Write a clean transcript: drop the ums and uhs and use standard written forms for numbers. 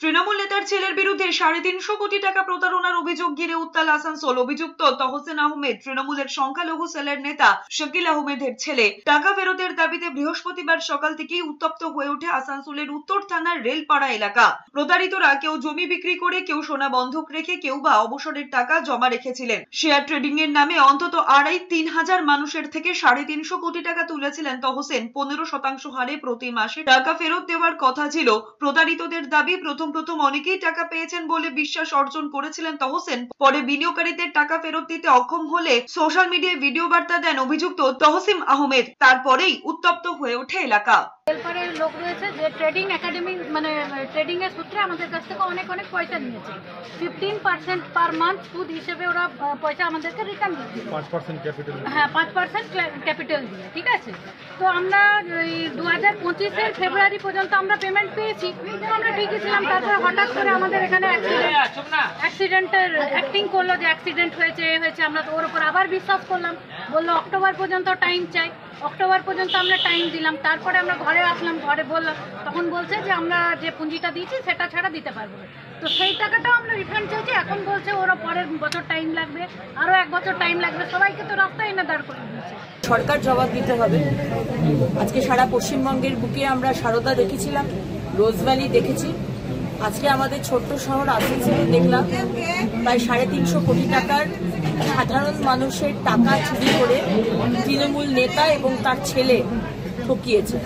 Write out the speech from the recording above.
তৃণমূল নেতার ছেলের বিরুদ্ধে ৩৫০ কোটি টাকা প্রতারণার অভিযোগ ঘিরে উত্তাল আসানসোল। অভিযুক্ত তহসিন আহমেদ তৃণমূলের সংখ্যালঘু সেলের নেতা শাকিল আহমেদের ছেলে। টাকা ফেরতের দাবিতে বৃহস্পতিবার সকাল থেকেই উত্তপ্ত হয়ে ওঠে আসানসোলের উত্তর থানার রেলপাড়া এলাকা। প্রতারিতরা কেউ জমি বিক্রি করে, কেউ সোনা বন্ধক রেখে, কেউ বা অবসরের টাকা জমা রেখেছিলেন। শেয়ার ট্রেডিং এর নামে অন্তত ৩.৫ হাজার মানুষের থেকে ৩৫০ কোটি টাকা তুলেছিলেন তহসিন। ১৫% হারে প্রতি মাসে টাকা ফেরত দেওয়ার কথা ছিল। প্রতারিতদের দাবি, প্রথম অনেকেই টাকা পেয়েছেন বলে বিশ্বাস অর্জন করেছিলেন তহসিন। পরে বিনিয়োগকারীদের টাকা ফেরত দিতে অক্ষম হলে সোশ্যাল মিডিয়ায় ভিডিও বার্তা দেন অভিযুক্ত তহসিন আহমেদ। তারপরেই উত্তপ্ত হয়ে ওঠে এলাকা। রেলপাড়ের লোক রয়েছে যে ট্রেডিং একাডেমি মানে ট্রেডিং এর সূত্রে আমাদের কাছ থেকে অনেক পয়সা নিয়েছে। 15% পার মান্থ সুদ হিসেবে ওরা পয়সা আমাদেরকে রিটার্ন দিচ্ছে। 5% ক্যাপিটাল, হ্যাঁ 5% ক্যাপিটাল দিয়ে, ঠিক আছে। তো আমরা 2025-এর ফেব্রুয়ারি পর্যন্ত আমরা পেমেন্ট পেয়েছি, আমরা ঠিকই ছিলাম। তারপরে হঠাৎ করে আমাদের এখানে অ্যাক্সিডেন্টের অ্যাক্টিং করলো যে অ্যাক্সিডেন্ট হয়েছে আমরা তো ওর উপর আবার বিশ্বাস করলাম। বললো অক্টোবর পর্যন্ত টাইম চাই। অক্টোবর পর্যন্ত আমরা টাইম দিলাম। তারপরে আমরা ঘরে আসলাম, ঘরে বললাম, তখন বলছে যে আমরা যে পুঁজিটা দিয়েছি সেটা ছাড়া দিতে পারবো না। তো সেই টাকাটাও আমরা রিফান্ড চাইছি। এখন বলছে ওরা পরের বছর টাইম লাগবে, আরও 1 বছর টাইম লাগবে। সবাইকে তো রাস্তায় এনে দাঁড় করে দিয়েছে। সরকার জবাব দিতে হবে। আজকে সারা পশ্চিমবঙ্গের বুকে আমরা সারদা দেখেছিলাম, রোজভ্যালি দেখেছি। আজকে আমাদের ছোট্ট শহর আসানসোলে দেখলাম প্রায় ৩৫০ কোটি টাকার সাধারণ মানুষের টাকা চুরি করে তৃণমূল নেতা এবং তার ছেলে ঠকিয়েছে।